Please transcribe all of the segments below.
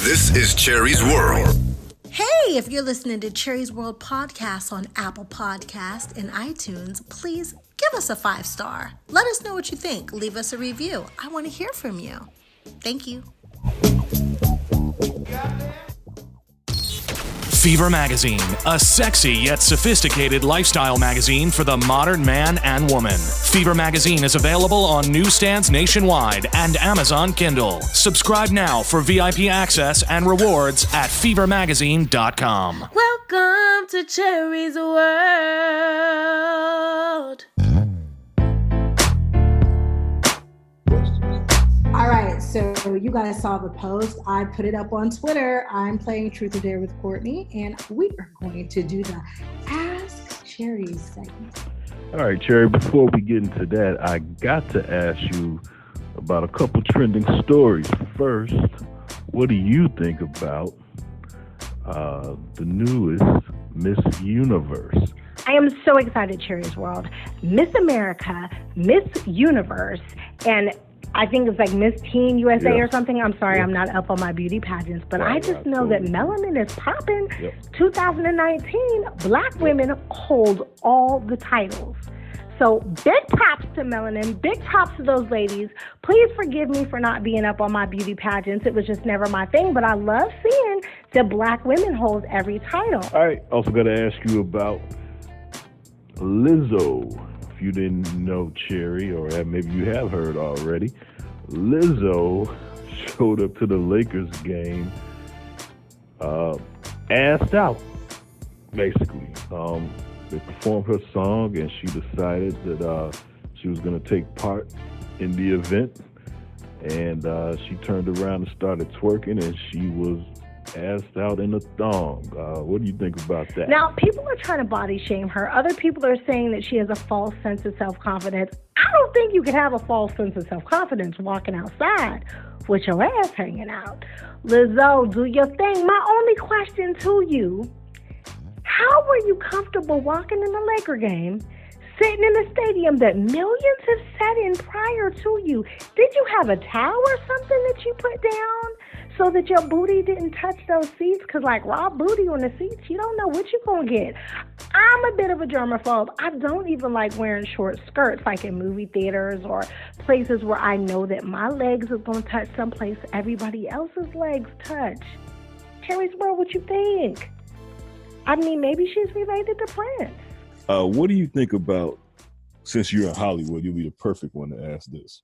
This is Cherie's World. Hey, if you're listening to Cherie's World podcast on Apple Podcast and iTunes, please give us a 5-star. Let us know what you think. Leave us a review. I want to hear from you. Thank you. Fever Magazine, a sexy yet sophisticated lifestyle magazine for the modern man and woman. Fever Magazine is available on newsstands nationwide and Amazon Kindle. Subscribe now for VIP access and rewards at fevermagazine.com. Welcome to Cherie's World. All right, so you guys saw the post. I put it up on Twitter. I'm playing Truth or Dare with Courtney, and we are going to do the Ask Cherie segment. All right, Cherie, before we get into that, I got to ask you about a couple trending stories. First, what do you think about the newest Miss Universe? I am so excited, Cherie's World. Miss America, Miss Universe, and I think it's like Miss Teen USA or something. I'm sorry, I'm not up on my beauty pageants, but I just know that melanin is popping. 2019, Black women hold all the titles. So big props to melanin, big props to those ladies. Please forgive me for not being up on my beauty pageants. It was just never my thing, but I love seeing that Black women hold every title. All right, also got to ask you about Lizzo. If you didn't know, Cherie, or maybe you have heard already, Lizzo showed up to the Lakers game assed out, basically. They performed her song, and she decided that she was going to take part in the event, and she turned around and started twerking, and she was assed out in a thong. What do you think about that? Now, people are trying to body shame her. Other people are saying that she has a false sense of self-confidence. I don't think you can have a false sense of self-confidence walking outside with your ass hanging out. Lizzo, do your thing. My only question to you, how were you comfortable walking in the Laker game, sitting in a stadium that millions have sat in prior to you? Did you have a towel or something that you put down so that your booty didn't touch those seats? Because like raw booty on the seats, you don't know what you're going to get. I'm a bit of a germaphobe. I don't even like wearing short skirts like in movie theaters or places where I know that my legs is going to touch someplace everybody else's legs touch. Cherie's World, what you think? I mean, maybe she's related to Prince. What do you think about, since you're in Hollywood, you'll be the perfect one to ask this.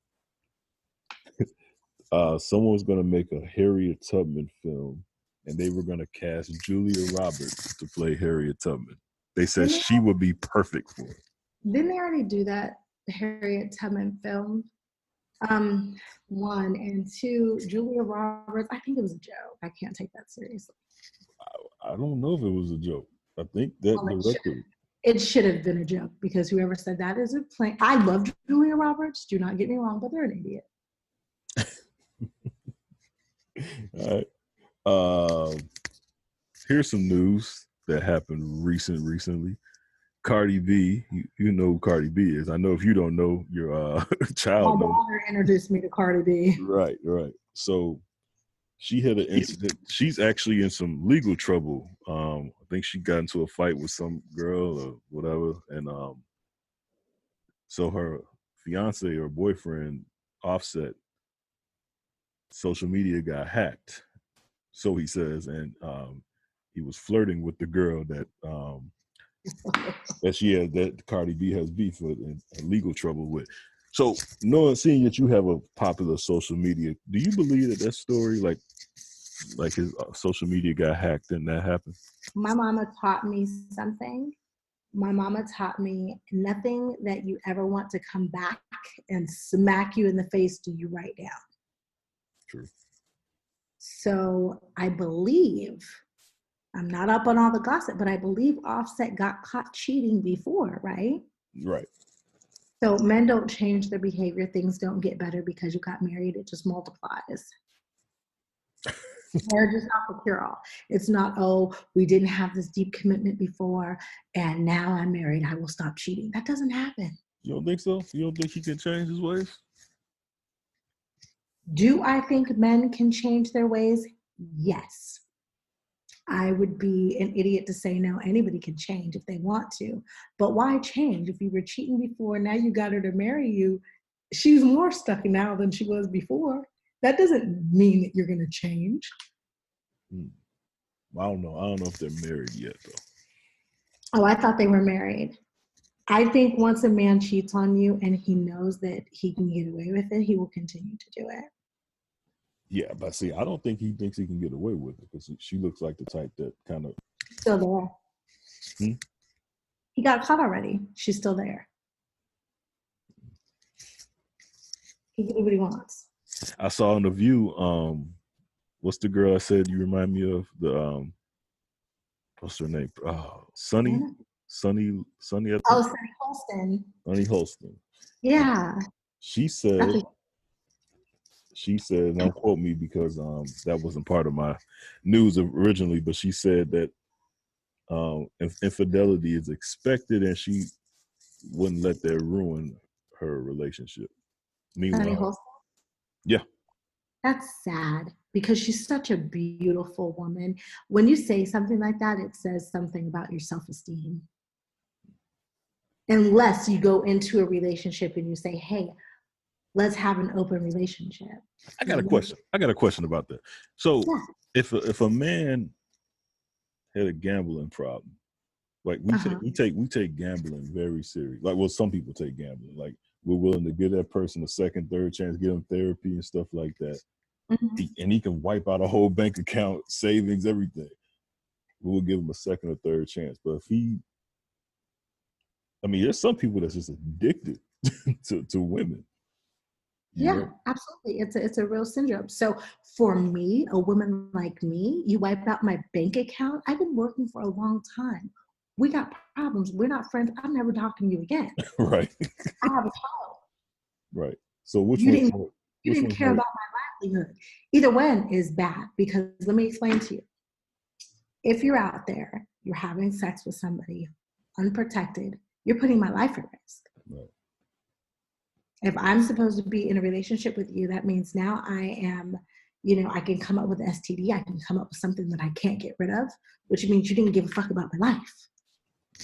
Someone's going to make a Harriet Tubman film, and they were going to cast Julia Roberts to play Harriet Tubman. They said she would be perfect for it. Didn't they already do that, the Harriet Tubman film? 1 and 2, Julia Roberts. I think it was a joke. I can't take that seriously. I don't know if it was a joke. I think that director. It should have been a joke, because whoever said that is a plain. I love Julia Roberts. Do not get me wrong, but they're an idiot. All right. Here's some news that happened recently. Cardi B, you know who Cardi B is. I know if you don't know, your child My knows. daughter introduced me to Cardi B. Right. So she had an incident. She's actually in some legal trouble. I think she got into a fight with some girl or whatever, and so her fiance or boyfriend, Offset, social media got hacked, so he says, and he was flirting with the girl that that Cardi B has beef with and legal trouble with. So, seeing that you have a popular social media, do you believe that story, like his social media got hacked and that happened? My mama taught me something. My mama taught me nothing that you ever want to come back and smack you in the face do you write down. True. So I believe, I'm not up on all the gossip, but I believe Offset got caught cheating before, right? Right. So men don't change their behavior. Things don't get better because you got married. It just multiplies. Marriage is not the cure-all. It's not, oh, we didn't have this deep commitment before, and now I'm married, I will stop cheating. That doesn't happen. You don't think so? You don't think he can change his ways? Do I think men can change their ways? yes. I would be an idiot to say no. Anybody can change if they want to. But why change? If you were cheating before, now you got her to marry you, she's more stuck now than she was before. That doesn't mean that you're going to change. I don't know. I don't know if they're married yet, though. Oh, I thought they were married. I think once a man cheats on you and he knows that he can get away with it, he will continue to do it. Yeah, but see, I don't think he thinks he can get away with it because she looks like the type that kind of. Still there. He got caught already. She's still there. He can do what he wants. I saw in The View, what's the girl I said you remind me of? The what's her name? Sunny. I think. Sunny Holston. Sunny Holston. Yeah. She said, and don't quote me because that wasn't part of my news originally, but she said that infidelity is expected and she wouldn't let that ruin her relationship. Meanwhile, Sunny Holston? Yeah. That's sad because she's such a beautiful woman. When you say something like that, it says something about your self-esteem. Unless you go into a relationship and you say, hey, let's have an open relationship. I got a question about that. So if a man had a gambling problem, like we take gambling very serious. Like, well, some people take gambling. Like, we're willing to give that person a second, third chance, give them therapy and stuff like that. And he can wipe out a whole bank account, savings, everything. We'll give him a second or third chance. But there's some people that's just addicted to women. Yeah, absolutely. It's a real syndrome. So for me, a woman like me, you wipe out my bank account. I've been working for a long time. We got problems. We're not friends. I'm never talking to you again. Right. I have a child. Right. So you didn't care about my livelihood. Either one is bad because let me explain to you. If you're out there, you're having sex with somebody unprotected, you're putting my life at risk. Right. If I'm supposed to be in a relationship with you, that means now I am, I can come up with an STD. I can come up with something that I can't get rid of, which means you didn't give a fuck about my life.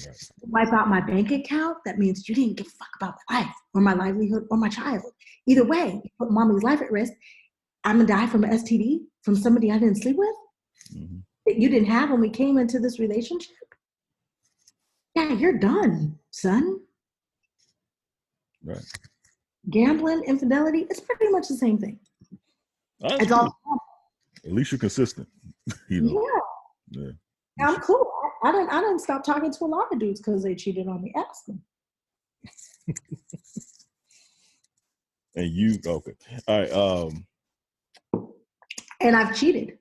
Right. Wipe out my bank account, that means you didn't give a fuck about my life or my livelihood or my child. Either way, you put mommy's life at risk. I'm going to die from an STD from somebody I didn't sleep with that you didn't have when we came into this relationship. Yeah, you're done, son. Right. Gambling, infidelity, it's pretty much the same thing. It's all at least you're consistent. Yeah. I'm cool. I didn't stop talking to a lot of dudes because they cheated on me. Ask them. And you okay? All right. And I've cheated.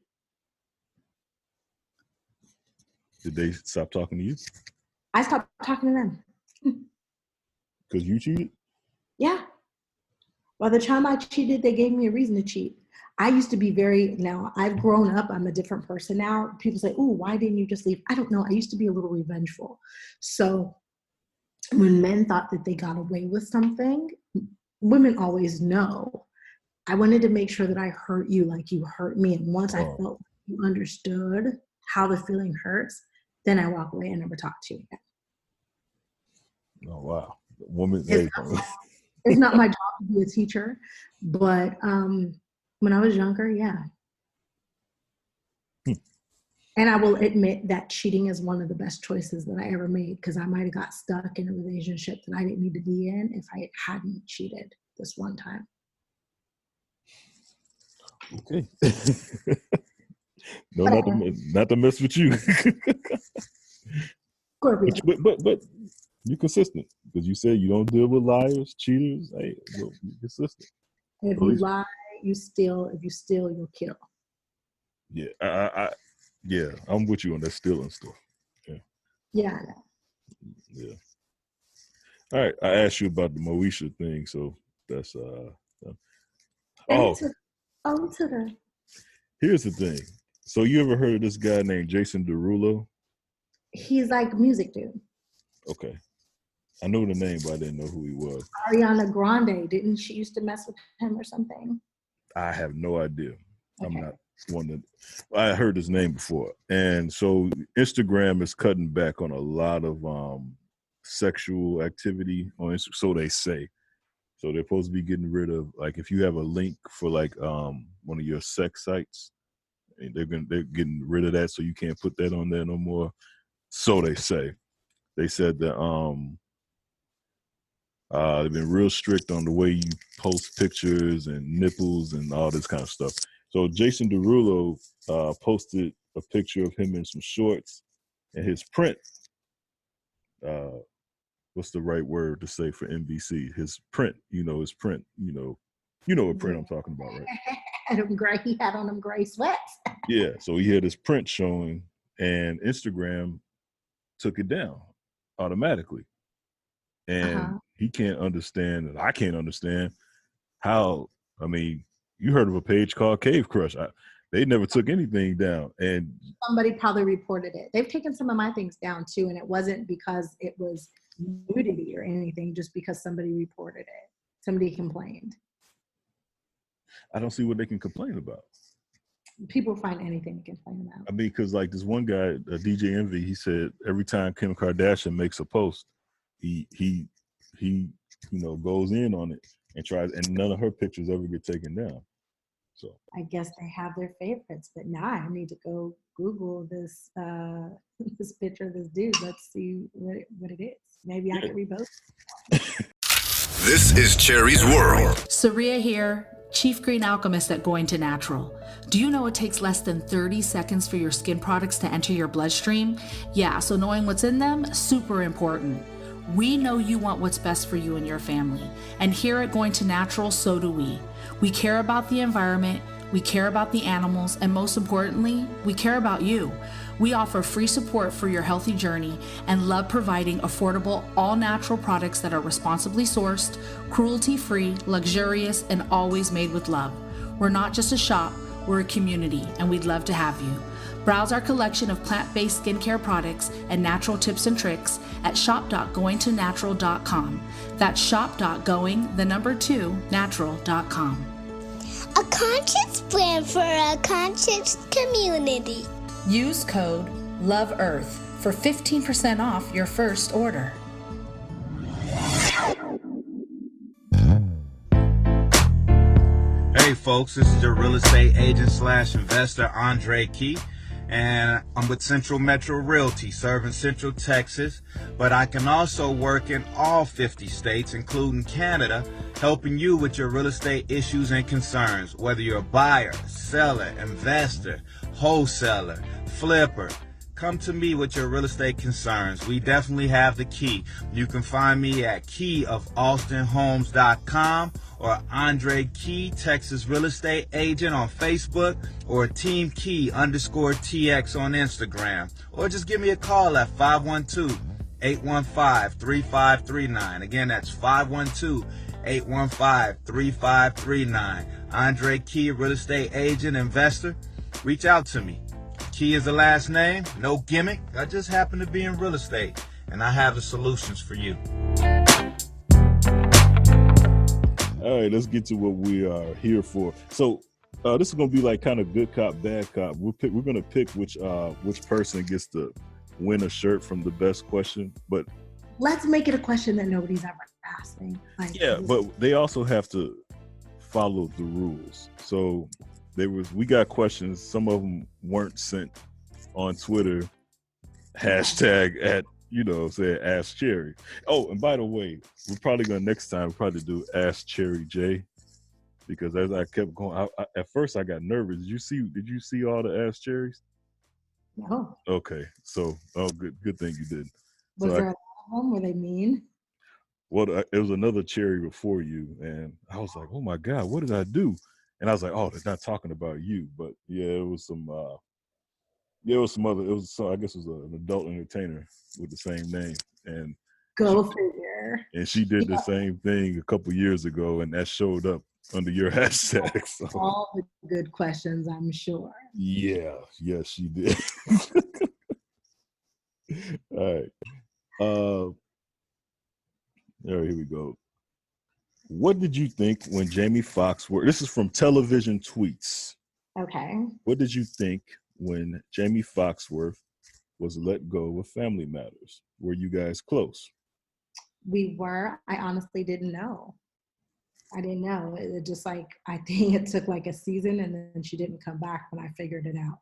Did they stop talking to you? I stopped talking to them. Because you cheated? Yeah. By the time I cheated, they gave me a reason to cheat. I used to be now I've grown up. I'm a different person now. People say, "Oh, why didn't you just leave?" I don't know. I used to be a little revengeful. So when men thought that they got away with something, women always know. I wanted to make sure that I hurt you like you hurt me. And once I felt you understood how the feeling hurts, then I walk away and never talk to you again. Oh, wow. Woman, it's not my job to be a teacher, but when I was younger, yeah. And I will admit that cheating is one of the best choices that I ever made because I might have got stuck in a relationship that I didn't need to be in if I hadn't cheated this one time. Okay. No, not to mess with you. But you're consistent because you said you don't deal with liars, cheaters. Hey, you're consistent. If you lie, you steal. If you steal, you'll kill. Yeah, I'm with you on that stealing stuff. Yeah, I know. Yeah. All right, I asked you about the Moesha thing, so that's Here's the thing. So you ever heard of this guy named Jason Derulo? He's like a music dude. Okay. I know the name, but I didn't know who he was. Ariana Grande, didn't she used to mess with him or something? I have no idea. Okay. one that I heard his name before. And so Instagram is cutting back on a lot of sexual activity on Instagram, so they say. So they're supposed to be getting rid of, like, if you have a link for like one of your sex sites, and they're getting rid of that, so you can't put that on there no more. So they say. They said that they've been real strict on the way you post pictures and nipples and all this kind of stuff. So Jason Derulo posted a picture of him in some shorts and his print. What's the right word to say for NBC? His print, his print, you know what print I'm talking about, right? He had on them gray sweats. Yeah, so he had his print showing, and Instagram took it down automatically. And he can't understand, and I can't understand how. I mean, you heard of a page called Cave Crush. They never took anything down, and somebody probably reported it. They've taken some of my things down too, and it wasn't because it was nudity or anything, just because somebody reported it. Somebody complained. I don't see what they can complain about. People find anything to complain about. I mean, because like this one guy, DJ Envy, he said every time Kim Kardashian makes a post, he goes in on it and tries, and none of her pictures ever get taken down. So I guess they have their favorites, but now I need to go Google this this picture of this dude. Let's see what it is. Maybe I can repost. This is Cherie's World. Saria here, Chief Green Alchemist at Going to Natural. Do you know it takes less than 30 seconds for your skin products to enter your bloodstream? Yeah, so knowing what's in them, super important. We know you want what's best for you and your family. And here at Going to Natural, so do we. We care about the environment, we care about the animals, and most importantly, we care about you. We offer free support for your healthy journey and love providing affordable, all-natural products that are responsibly sourced, cruelty-free, luxurious, and always made with love. We're not just a shop, we're a community, and we'd love to have you. Browse our collection of plant-based skincare products and natural tips and tricks at shop.goingtonatural.com. That's shop.going2natural.com. A conscious brand for a conscious community. Use code LOVEEARTH for 15% off your first order. Hey folks, this is your real estate agent / investor Andre Key, and I'm with Central Metro Realty, serving Central Texas, but I can also work in all 50 states, including Canada, helping you with your real estate issues and concerns, whether you're a buyer, seller, investor, wholesaler, flipper. Come to me with your real estate concerns. We definitely have the key. You can find me at keyofaustinhomes.com or Andre Key, Texas Real Estate Agent on Facebook, or Team Key _TX on Instagram. Or just give me a call at 512-815-3539. Again, that's 512-815-3539. Andre Key, Real Estate Agent, Investor. Reach out to me. Key is the last name, no gimmick. I just happen to be in real estate, and I have the solutions for you. all right, let's get to what we are here for. So this is going to be like kind of good cop, bad cop. We're going to pick which person gets to win a shirt from the best question. But let's make it a question that nobody's ever asked me. But they also have to follow the rules. So we got questions. Some of them weren't sent on Twitter. Hashtag at, say Ask Cherie. Oh, and by the way, we're probably going to next time probably do Ask Cherie J, because as I kept going, at first I got nervous. Did you see all the Ask Cheries? No. Okay, so good thing you didn't. Was there a lot of them? Were they mean? Well, it was another Cherie before you, and I was like, oh my God, what did I do? And I was like, oh, they're not talking about you. But yeah, it was some other, I guess it was an adult entertainer with the same name. And Go figure. And she did the same thing a couple years ago, and that showed up under your hashtag. So. All the good questions, I'm sure. Yeah, yes, she did. All right. All right, here we go. What did you think when Jamie Foxx this is from Television Tweets. Okay. What did you think when Jamie Foxworth was let go of Family Matters? Were you guys close? We were. I honestly didn't know. I didn't know. It just like, I think it took like a season and then she didn't come back when I figured it out.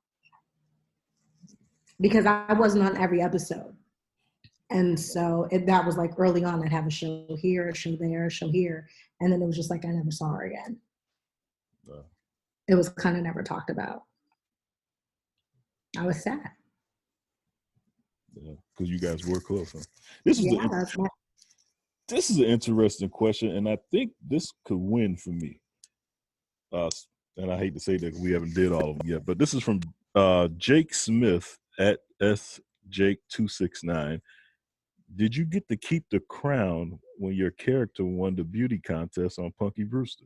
Because I wasn't on every episode. And so that was like early on, I'd have a show here, a show there, a show here. And then it was just like, I never saw her again. It was kind of never talked about. I was sad. Yeah, because you guys were close. Huh? This is an interesting question, and I think this could win for me. And I hate to say that we haven't did all of them yet, but this is from Jake Smith at SJake269. Did you get to keep the crown when your character won the beauty contest on Punky Brewster?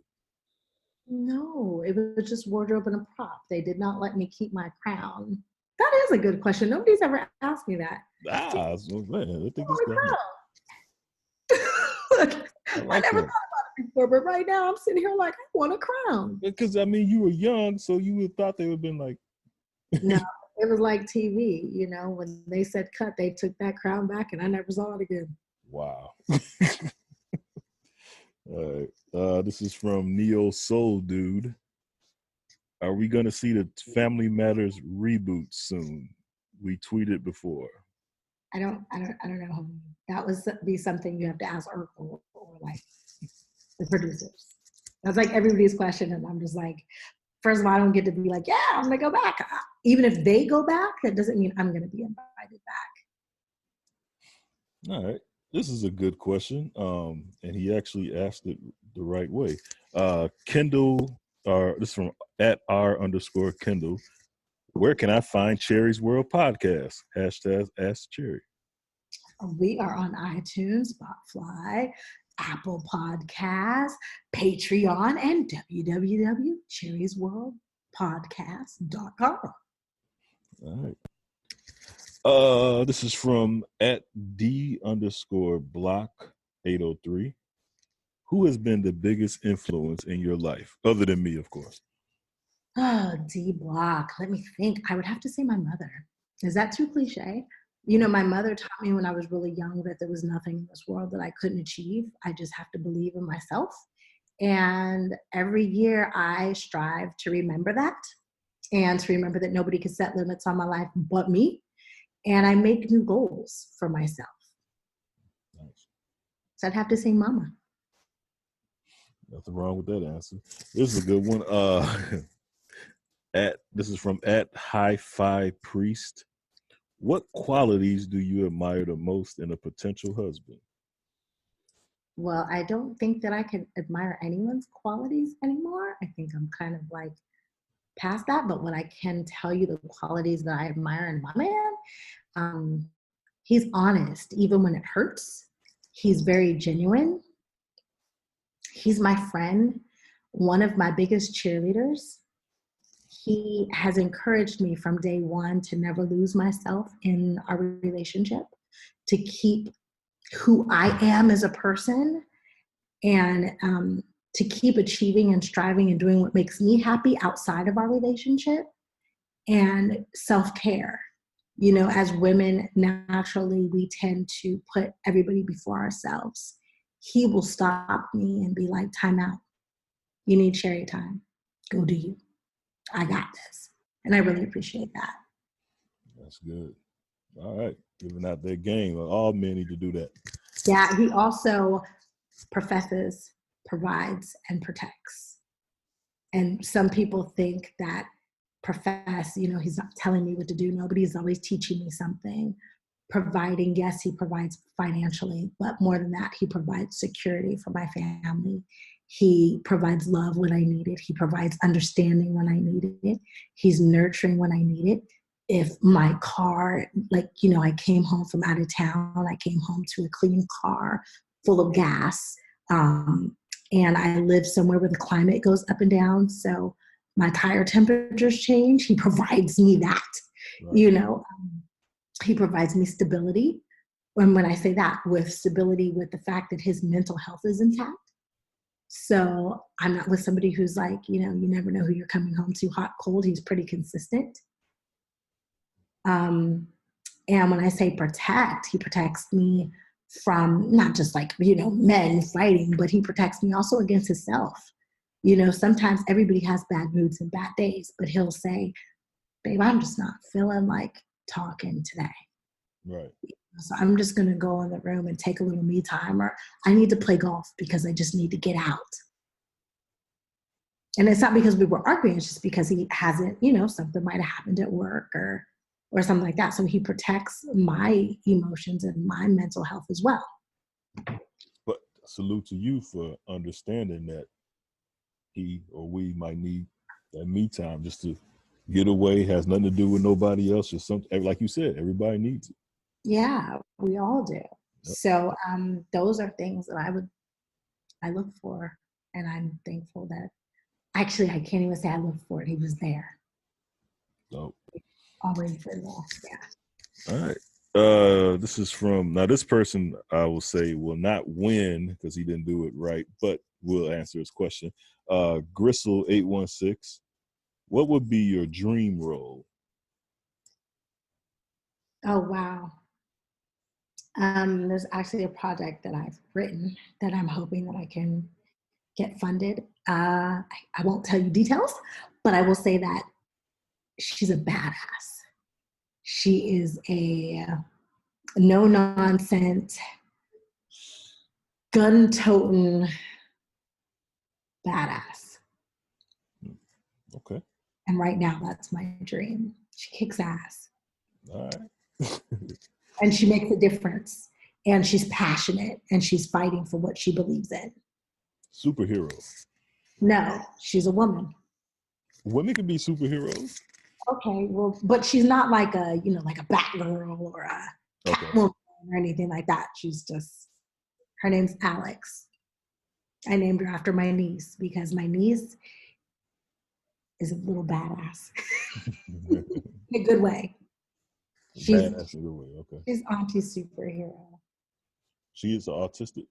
No, it was just wardrobe and a prop. They did not let me keep my crown. That is a good question. Nobody's ever asked me that. So, man, I think this I never thought about it before, but right now I'm sitting here like, I want a crown. Because, I mean, you were young, so you would have thought they would have been like... No, it was like TV. You know, when they said cut, they took that crown back, and I never saw it again. Wow. All right. This is from Neo Soul Dude. Are we going to see the Family Matters reboot soon? We tweeted before. I don't know. That would be something you have to ask Urkel or like the producers. That's like everybody's question, and I'm just like, first of all, I don't get to be like, yeah, I'm gonna go back. Even if they go back, that doesn't mean I'm gonna be invited back. All right. This is a good question. And he actually asked it the right way. Kendall, this is from @R_Kendall. Where can I find Cherie's World podcast? # Ask Cherie. We are on iTunes, Spotify, Apple Podcasts, Patreon, and www.cheriesworldpodcast.com. All right. This is from @D_Block803. Who has been the biggest influence in your life, other than me, of course? Oh, D Block. Let me think. I would have to say my mother. Is that too cliche? You know, my mother taught me when I was really young that there was nothing in this world that I couldn't achieve. I just have to believe in myself. And every year I strive to remember that and to remember that nobody could set limits on my life but me. And I make new goals for myself. Nice. So I'd have to say mama. Nothing wrong with that answer. This is a good one. This is from @Hi-Fi Priest. What qualities do you admire the most in a potential husband? Well, I don't think that I can admire anyone's qualities anymore. I think I'm kind of like past that. But what I can tell you, the qualities that I admire in my man, he's honest, even when it hurts. He's very genuine. He's my friend, one of my biggest cheerleaders. He has encouraged me from day one to never lose myself in our relationship, to keep who I am as a person, and to keep achieving and striving and doing what makes me happy outside of our relationship, and self-care. You know, as women, naturally, we tend to put everybody before ourselves. He will stop me and be like, time out. You need Cherie time. Go do you. I got this. And I really appreciate that. That's good. All right. Giving out that game. All men need to do that. Yeah, he also professes, provides, and protects. And some people think that profess, you know, he's not telling me what to do. Nobody's always teaching me something. Providing, yes, he provides financially, but more than that, he provides security for my family. He provides love when I need it. He provides understanding when I need it. He's nurturing when I need it. If my car, like, you know, I came home from out of town, I came home to a clean car full of gas, and I live somewhere where the climate goes up and down, so my tire temperatures change, he provides me that, right. You know. He provides me stability. And when I say that, with stability, with the fact that his mental health is intact, So I'm not with somebody who's like, you never know who you're coming home to, hot, cold. He's pretty consistent. And when I say protect, he protects me from not just like, men fighting, but he protects me also against himself. Sometimes everybody has bad moods and bad days, but he'll say, babe, I'm just not feeling like talking today. Right. So I'm just going to go in the room and take a little me time, or I need to play golf because I just need to get out. And it's not because we were arguing, it's just because he hasn't, something might have happened at work or something like that. So he protects my emotions and my mental health as well. But salute to you for understanding that he or we might need that me time just to get away, has nothing to do with nobody else or something. Like you said, everybody needs it. Yeah, we all do. Yep. So those are things that I look for, and I'm thankful that actually I can't even say I looked for it. He was there. Oh. Always been there. Yeah. All right. This is from, now this person I will say will not win because he didn't do it right, but will answer his question. Gristle816, what would be your dream role? Oh, wow. There's actually a project that I've written that I'm hoping that I can get funded. I won't tell you details, but I will say that she's a badass. She is a no-nonsense, gun-toting badass. Okay. And right now, that's my dream. She kicks ass. All right. And she makes a difference. And she's passionate. And she's fighting for what she believes in. Superhero. No, she's a woman. Women can be superheroes. Okay, well, but she's not like a, like a Batgirl or a Catwoman or anything like that. She's just, her name's Alex. I named her after my niece because my niece is a little badass. In a good way. She's badass in a good way, okay. She's auntie superhero. She is autistic?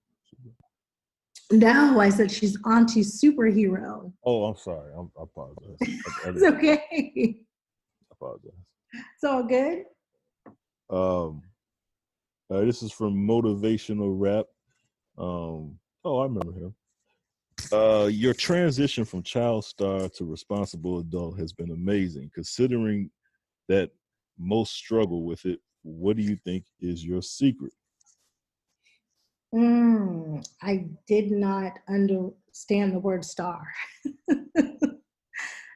No, I said she's auntie superhero. Oh, I'm sorry. I apologize. It's okay. I apologize. It's all good. This is from Motivational Rap. I remember him. Your transition from child star to responsible adult has been amazing. Considering that most struggle with it, what do you think is your secret? I did not understand the word star.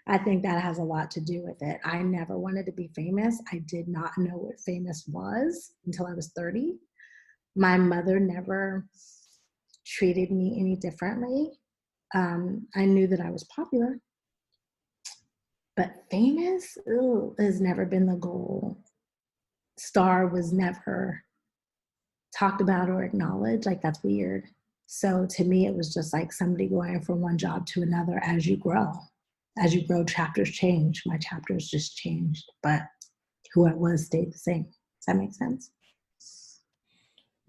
I think that has a lot to do with it. I never wanted to be famous. I did not know what famous was until I was 30. My mother never treated me any differently. I knew that I was popular, but famous has never been the goal. Star was never talked about or acknowledged. Like, that's weird. So to me, it was just like somebody going from one job to another as you grow. As you grow, chapters change. My chapters just changed, but who I was stayed the same. Does that make sense?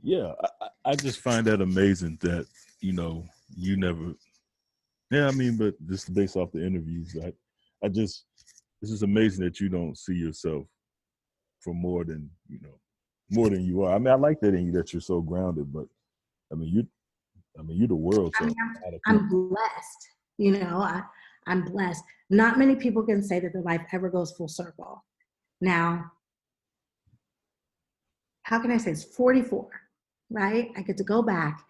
Yeah, I just find that amazing that, you never, but just based off the interviews, this is amazing that you don't see yourself for more than you are. I mean, I like that in you, that you're so grounded, but you're the world. I'm blessed. I'm blessed. Not many people can say that their life ever goes full circle. Now, how can I say it's 44, right? I get to go back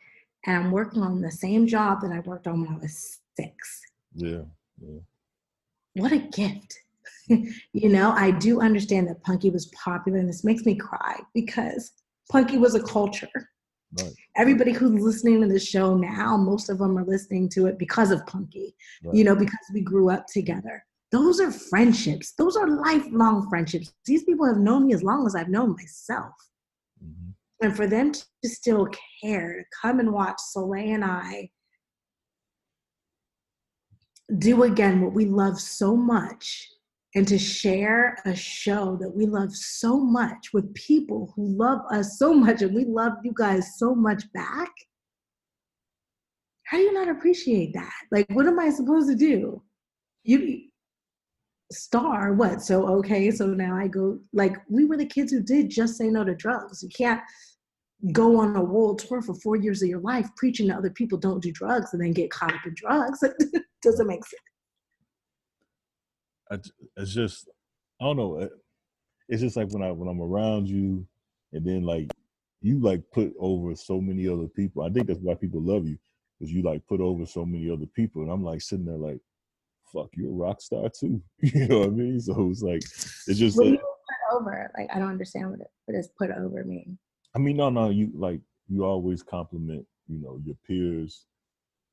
and I'm working on the same job that I worked on when I was 6. Yeah. What a gift. I do understand that punky was popular, and this makes me cry because punky was a culture. Right. Everybody who's listening to the show now, most of them are listening to it because of punky, right. Because we grew up together. Those are friendships. Those are lifelong friendships. These people have known me as long as I've known myself. Mm-hmm. And for them to still care, to come and watch Soleil and I do again what we love so much, and to share a show that we love so much with people who love us so much, and we love you guys so much back. how do you not appreciate that? Like, what am I supposed to do? You star what? So okay, so now I go, like, we were the kids who did just say no to drugs. You can't go on a world tour for 4 years of your life preaching to other people don't do drugs and then get caught up in drugs. It doesn't make sense. It's just, I don't know. It's just like when I'm around you, and then like you like put over so many other people. I think that's why people love you, because you like put over so many other people, and I'm like sitting there like, fuck, you're a rock star too. You know what I mean? So it's like, it's just. What do you put over? Like, I don't understand what does put over mean. I mean, no, you always compliment, your peers.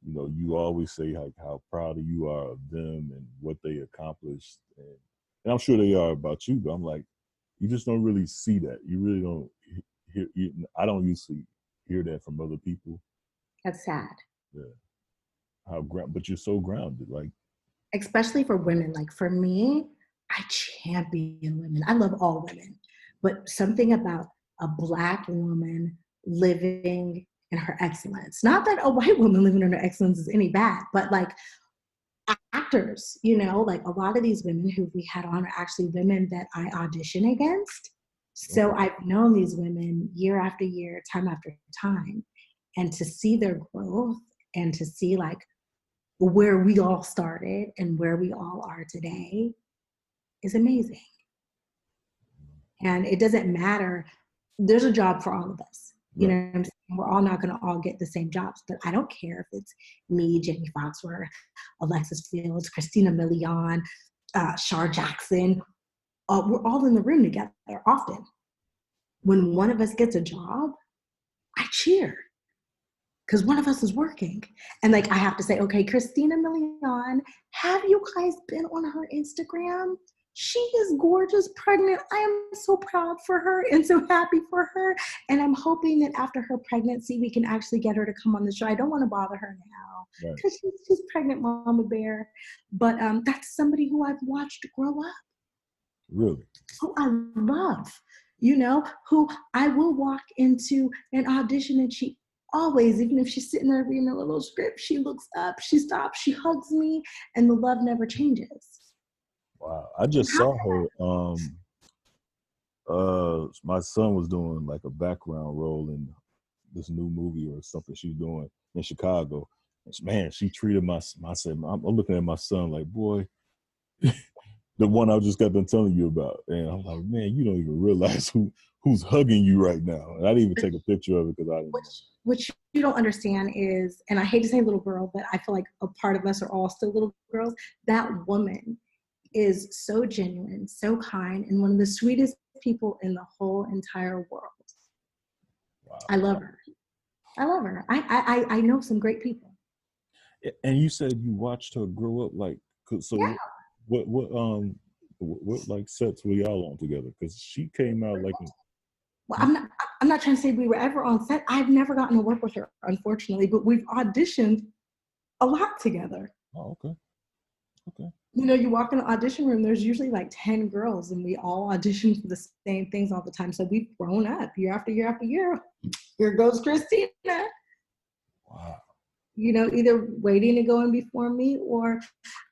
You always say how proud of you are of them and what they accomplished, and I'm sure they are about you. But I'm like, you just don't really see that. You really don't hear. I don't usually hear that from other people. That's sad. Yeah. But you're so grounded, like. Especially for women. Like for me, I champion women. I love all women, but something about a Black woman living in her excellence. Not that a white woman living in her excellence is any bad, but like actors, like a lot of these women who we had on are actually women that I audition against. So I've known these women year after year, time after time, and to see their growth and to see like where we all started and where we all are today is amazing. And it doesn't matter. There's a job for all of us. You know what I'm saying? We're all not going to all get the same jobs, but I don't care if it's me, Jamie Foxworth, Alexis Fields, Christina Milian, Shar Jackson. We're all in the room together often. When one of us gets a job, I cheer because one of us is working. And like, I have to say, okay, Christina Milian, have you guys been on her Instagram? She is gorgeous, pregnant. I am so proud for her and so happy for her. And I'm hoping that after her pregnancy, we can actually get her to come on the show. I don't want to bother her now because she's pregnant, Mama Bear. But that's somebody who I've watched grow up. Really? Who I love, who I will walk into an audition and she always, even if she's sitting there reading a little script, she looks up, she stops, she hugs me, and the love never changes. Wow. I just saw her. My son was doing like a background role in this new movie or something she's doing in Chicago. And man, she treated I'm looking at my son like, boy, the one I just got done telling you about. And I'm like, man, you don't even realize who's hugging you right now. And I didn't even take a picture of it because I didn't know. What you don't understand is, and I hate to say little girl, but I feel like a part of us are all still little girls. That woman is so genuine, so kind, and one of the sweetest people in the whole entire world. Wow. I love her. I know some great people. And you said you watched her grow up, like, so yeah. What like sets were y'all on together? Because she came out like. Well, I'm not trying to say we were ever on set. I've never gotten to work with her, unfortunately, but we've auditioned a lot together. Oh, okay. You walk in an audition room, there's usually like 10 girls and we all audition for the same things all the time. So we've grown up year after year after year. Here goes Christina. Wow. Either waiting to go in before me, or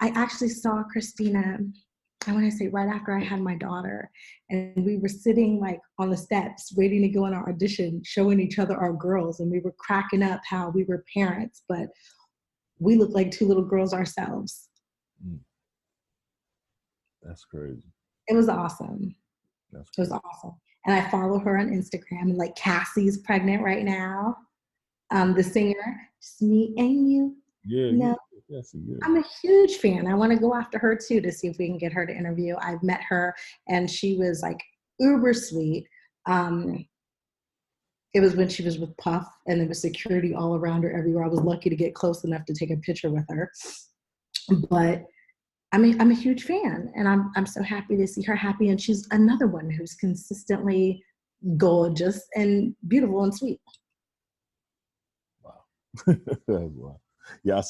I actually saw Christina, I want to say right after I had my daughter, and we were sitting like on the steps waiting to go in our audition, showing each other our girls, and we were cracking up how we were parents, but we looked like two little girls ourselves. That's crazy. It was awesome. It was awesome. And I follow her on Instagram, and like Cassie's pregnant right now. The singer, just me and you. Yeah. I'm a huge fan. I want to go after her too to see if we can get her to interview. I've met her and she was like uber sweet. It was when she was with Puff and there was security all around her everywhere. I was lucky to get close enough to take a picture with her. But I'm a huge fan, and I'm so happy to see her happy. And she's another one who's consistently gorgeous and beautiful and sweet. Wow. Wow. Yeah,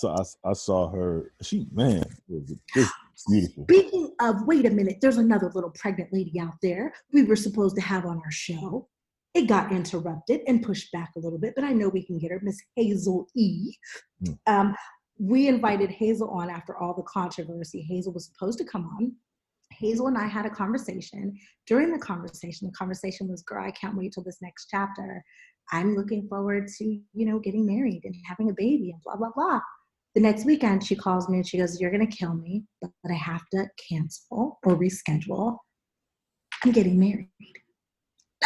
I saw her. She, man, just beautiful. Speaking of, wait a minute, there's another little pregnant lady out there we were supposed to have on our show. It got interrupted and pushed back a little bit, but I know we can get her, Miss Hazel E. We invited Hazel on after all the controversy. Hazel was supposed to come on. Hazel and I had a conversation. During the conversation was, girl, I can't wait till this next chapter. I'm looking forward to, getting married and having a baby and blah, blah, blah. The next weekend, she calls me and she goes, you're going to kill me, but I have to cancel or reschedule. I'm getting married.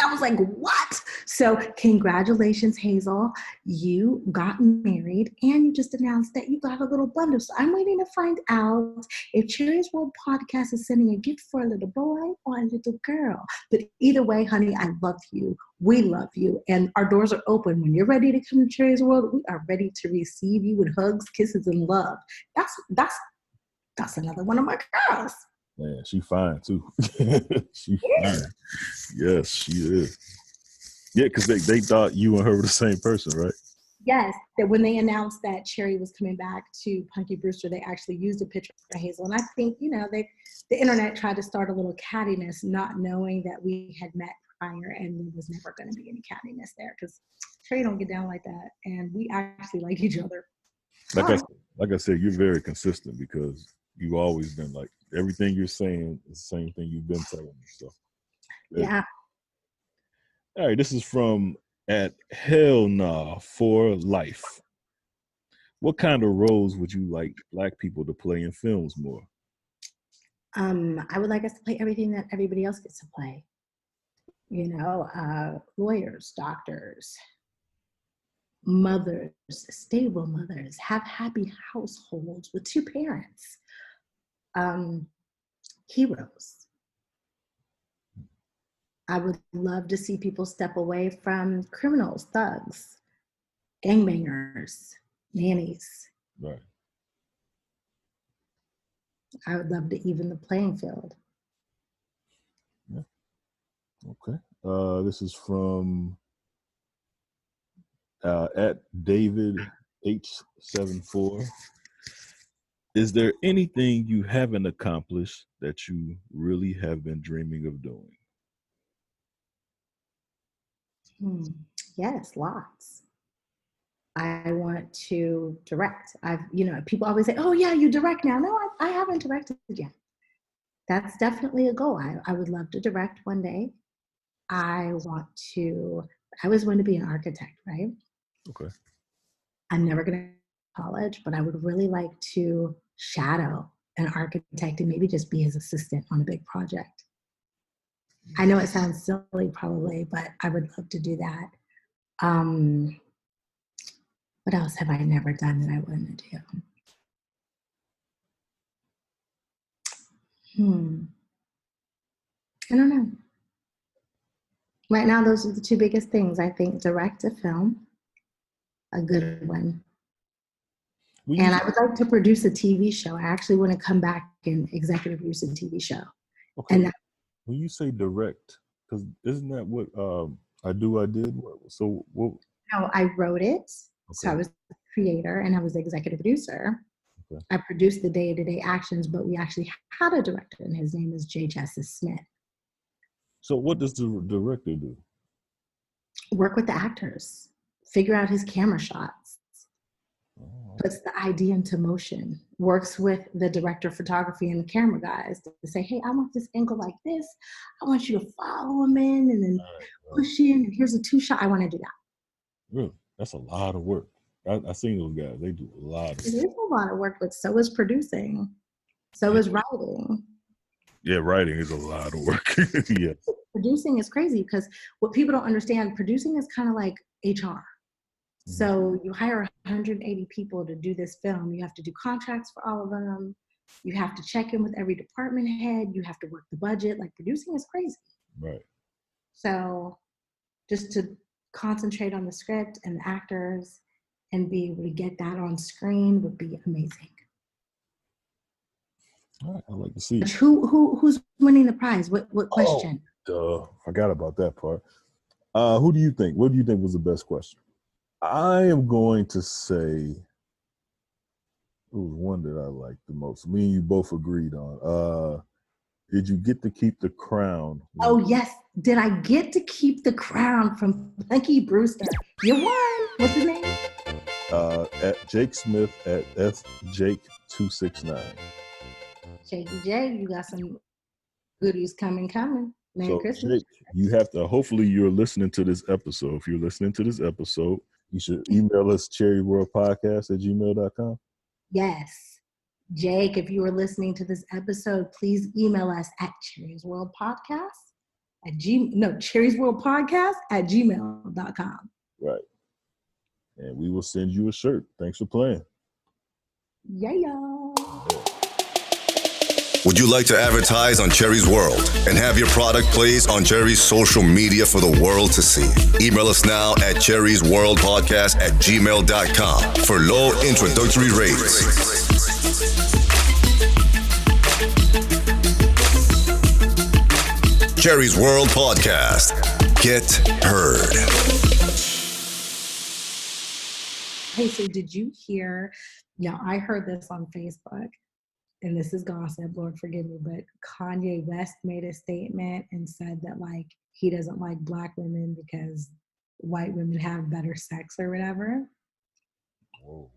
I was like, what? So congratulations, Hazel. You got married and you just announced that you got a little bundle. So I'm waiting to find out if Cherie's World Podcast is sending a gift for a little boy or a little girl. But either way, honey, I love you. We love you. And our doors are open. When you're ready to come to Cherie's World, we are ready to receive you with hugs, kisses, and love. That's another one of my girls. Man, she fine too. She fine. Yes, she is. Yeah, because they thought you and her were the same person, right? Yes, that when they announced that Cherie was coming back to Punky Brewster, they actually used a picture of Hazel. And I think, the internet tried to start a little cattiness, not knowing that we had met prior and there was never going to be any cattiness there because Cherie don't get down like that. And we actually like each other. Like I said, you're very consistent because you've always been like, everything you're saying is the same thing you've been telling me. So, yeah. All right, this is from at Hell Nah for Life. What kind of roles would you like Black people to play in films more? I would like us to play everything that everybody else gets to play. Lawyers, doctors, mothers, stable mothers, have happy households with 2 parents. Heroes. I would love to see people step away from criminals, thugs, gangbangers, nannies. Right. I would love to even the playing field. Yeah. Okay. This is from at David H74. Is there anything you haven't accomplished that you really have been dreaming of doing? Yes, lots. I want to direct. People always say, oh yeah, you direct now. No, I haven't directed yet. That's definitely a goal. I would love to direct one day. I always want to be an architect, right? Okay. I'm never going to college, but I would really like to shadow an architect and maybe just be his assistant on a big project. I know it sounds silly probably, but I would love to do that. What else have I never done that I want to do? I don't know. Right now, those are the 2 biggest things. I think direct a film, a good one. And I would like to produce a TV show. I actually want to come back and executive produce a TV show. Okay. And when you say direct, because isn't that what I Did? So what? No, I wrote it. Okay. So I was the creator and I was the executive producer. Okay. I produced the day-to-day actions, but we actually had a director, and his name is J. Justice Smith. So what does the director do? Work with the actors, figure out his camera shots, puts the idea into motion, works with the director of photography and the camera guys to say, hey, I want this angle like this. I want you to follow him in and then push in, and here's a 2-shot. I want to do that. Really? That's a lot of work. I've seen those guys. They do a lot of work. It is a lot of work, but so is producing. So is writing. Yeah, writing is a lot of work. Yes. Producing is crazy because what people don't understand, producing is kind of like HR. So you hire 180 people to do this film. You have to do contracts for all of them. You have to check in with every department head. You have to work the budget. Like, producing is crazy. Right. So just to concentrate on the script and the actors and be able to get that on screen would be amazing. All right, I'd like to see. Who's winning the prize? What question? Forgot about that part. Who do you think? What do you think was the best question? I am going to say it was one that I liked the most. Me and you both agreed on. Did you get to keep the crown? Oh, yes. Did I get to keep the crown from Punky Brewster? You won. What's his name? At Jake Smith at FJake269. Shaky J, you got some goodies coming. Merry So, Christmas. Jake, you have to, hopefully you're listening to this episode. If you're listening to this episode, you should email us cherryworldpodcast@gmail.com. Yes. Jake, if you are listening to this episode, please email us at cherriesworldpodcast@gmail.com. Right. And we will send you a shirt. Thanks for playing. Yeah, y'all. Would you like to advertise on Cherie's World and have your product placed on Cherie's social media for the world to see? Email us now at cherriesworldpodcast@gmail.com for low introductory rates. Cherie's World Podcast. Get heard. Hey, so did you hear? Now, I heard this on Facebook, and this is gossip, Lord forgive me, but Kanye West made a statement and said that, like, he doesn't like black women because white women have better sex or whatever. Whoa.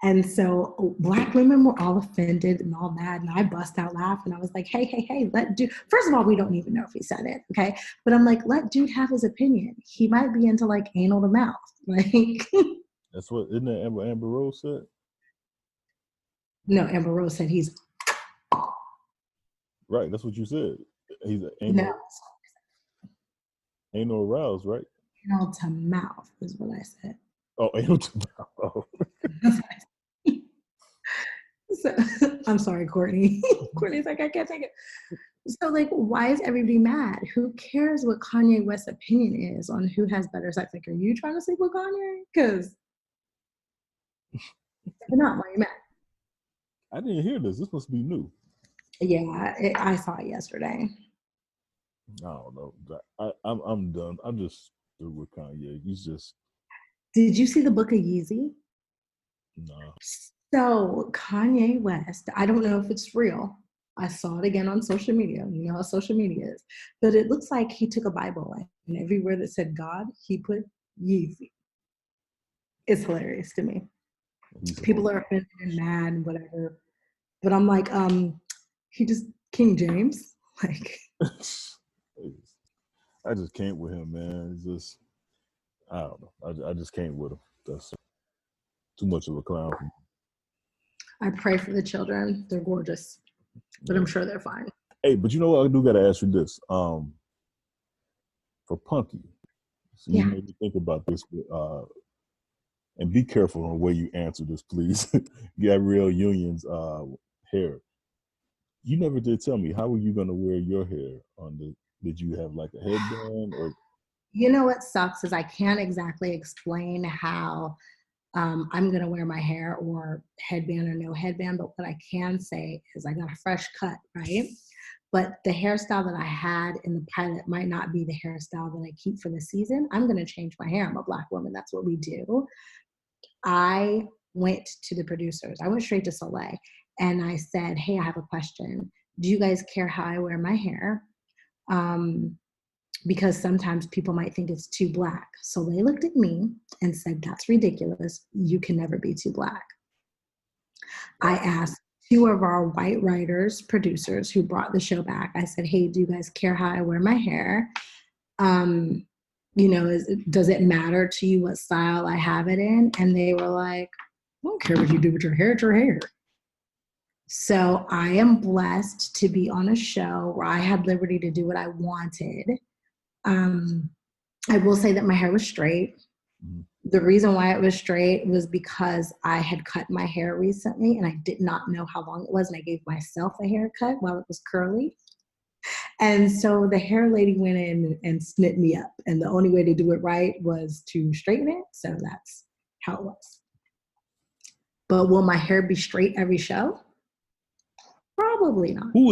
And so black women were all offended and all mad, and I bust out laughing. I was like, hey, let dude, first of all, we don't even know if he said it, okay? But I'm like, let dude have his opinion. He might be into, like, anal to mouth. Like, That's what, isn't that Amber Rose said? no, Amber Rose said he's... Right, that's what you said. He's No, anal aroused, right? anal to mouth is what I said. Oh, anal to mouth. Oh. So, I'm sorry, Courtney. Courtney's like, I can't take it. So, like, why is everybody mad? Who cares what Kanye West's opinion is on who has better sex? Like, are you trying to sleep with Kanye? Because if you're not, why are you mad? I didn't hear this. This must be new. Yeah, I saw it yesterday. I don't know. I'm done. I'm just through with Kanye. He's just... Did you see the book of Yeezy? Nah. So Kanye West, I don't know if it's real. I saw it again on social media. You know how social media is. But it looks like he took a Bible and everywhere that said God, he put Yeezy. It's hilarious to me. People are offended and mad and whatever. But I'm like, he just King James. Like, I just can't with him, man. It's just, I don't know. I just can't with him. That's too much of a clown. I pray for the children. They're gorgeous. But I'm sure they're fine. Hey, but you know what? I do got to ask you this. For Punky, so you made me think about this. And be careful on the way you answer this, please. Gabrielle Union's hair. You never did tell me, how were you going to wear your hair on the, did you have like a headband or? You know what sucks is I can't exactly explain how I'm going to wear my hair or headband or no headband, but what I can say is I got a fresh cut, right? But the hairstyle that I had in the pilot might not be the hairstyle that I keep for the season. I'm going to change my hair. I'm a black woman. That's what we do. I went to the producers. I went straight to Soleil and I said, hey, I have a question. Do you guys care how I wear my hair? Because sometimes people might think it's too black. So they looked at me and said, that's ridiculous. You can never be too black. I asked 2 of our white writers, producers who brought the show back. I said, hey, do you guys care how I wear my hair? You know, does it matter to you what style I have it in? And they were like, I don't care what you do with your hair, it's your hair. So I am blessed to be on a show where I had liberty to do what I wanted. I will say that my hair was straight. The reason why it was straight was because I had cut my hair recently and I did not know how long it was. And I gave myself a haircut while it was curly. And so the hair lady went in and snit me up. And the only way to do it right was to straighten it. So that's how it was. But will my hair be straight every show? Probably not. Who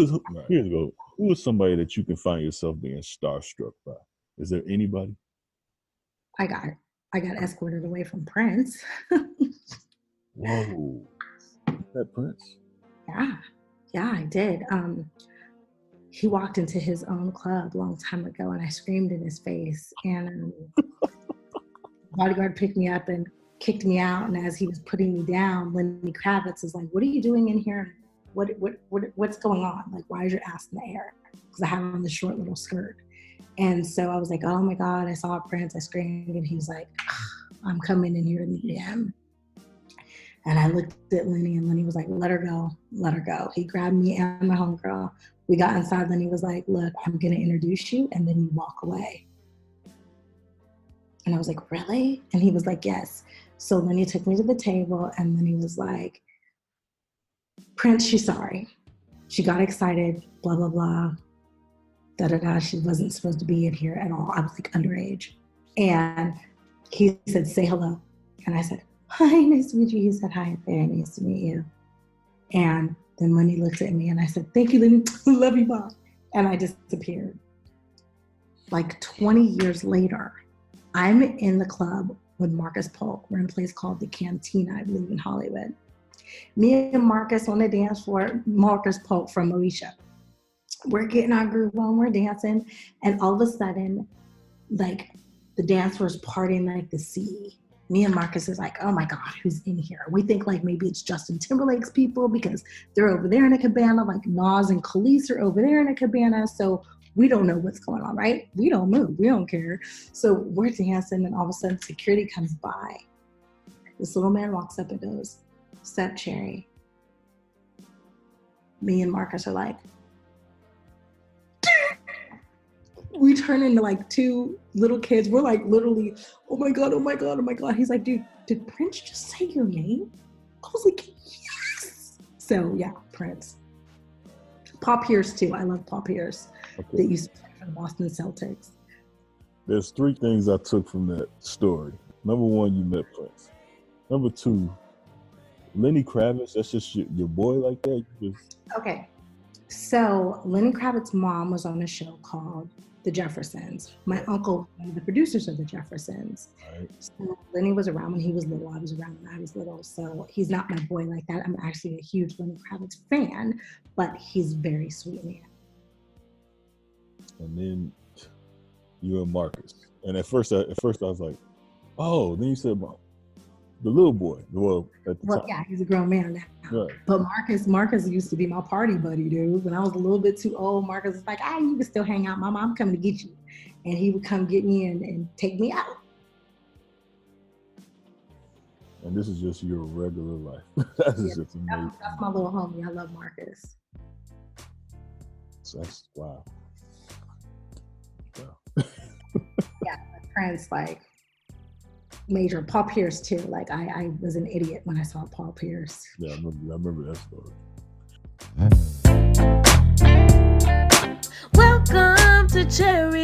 is somebody that you can find yourself being starstruck by? Is there anybody? I got escorted away from Prince. Whoa. Is that Prince? Yeah, I did. he walked into his own club a long time ago, and I screamed in his face. And bodyguard picked me up and kicked me out. And as he was putting me down, Lenny Kravitz is like, "What are you doing in here? What's going on? Like, why is your ass in the air?" Because I have on this short little skirt. And so I was like, "Oh my God, I saw Prince." I screamed, and he's like, "I'm coming in here to meet him." And I looked at Lenny, and Lenny was like, "Let her go, let her go." He grabbed me and my homegirl. We got inside. Lenny was like, "Look, I'm going to introduce you, and then you walk away." And I was like, "Really?" And he was like, "Yes." So Lenny took me to the table, and then he was like, "Prince, she's sorry. She got excited, blah, blah, blah, da-da-da. She wasn't supposed to be in here at all." I was like underage. And he said, "Say hello." And I said, "Hi, nice to meet you." He said, "Hi, very nice to meet you." And then Lenny looked at me, and I said, "Thank you, Lenny. Love you, Bob." And I disappeared. Like 20 years later, I'm in the club with Marcus Polk. We're in a place called the Cantina, I believe, in Hollywood. Me and Marcus on the dance floor, Marcus Polk from Moesha. We're getting our groove on, we're dancing, and all of a sudden, like, the dance floor is partying like the sea. Me and Marcus is like, "Oh my God, who's in here?" We think like maybe it's Justin Timberlake's people because they're over there in a cabana, like Nas and Khalees are over there in a cabana. So we don't know what's going on, right? We don't move, we don't care. So we're dancing, and all of a sudden security comes by. This little man walks up and goes, "Sup, Cherie?" Me and Marcus are like, we turn into like two little kids. We're like literally, "Oh my God, oh my God, oh my God." He's like, "Dude, did Prince just say your name?" I was like, "Yes." So yeah, Prince. Paul Pierce too. I love Paul Pierce. Okay. That used to play for the Boston Celtics. There's 3 things I took from that story. Number 1, you met Prince. Number 2, Lenny Kravitz, that's just your boy like that? Okay. So Lenny Kravitz's mom was on a show called The Jeffersons. My uncle was one of the producers of The Jeffersons. Right. So Lenny was around when he was little. I was around when I was little. So he's not my boy like that. I'm actually a huge Lenny Kravitz fan, but he's very sweet man. And then you and Marcus. And at first I was like, "Oh," then you said the little boy. Well, at the time. Yeah, he's a grown man now. Right. But Marcus used to be my party buddy, dude. When I was a little bit too old, Marcus was like, "You can still hang out. Mama, I'm coming to get you." And he would come get me and take me out. And this is just your regular life. That's just amazing. That's my little homie. I love Marcus. So that's wow. Yeah, Prince, like, major. Paul Pierce too. Like I was an idiot when I saw Paul Pierce. Yeah, I remember that story. Welcome to Cherie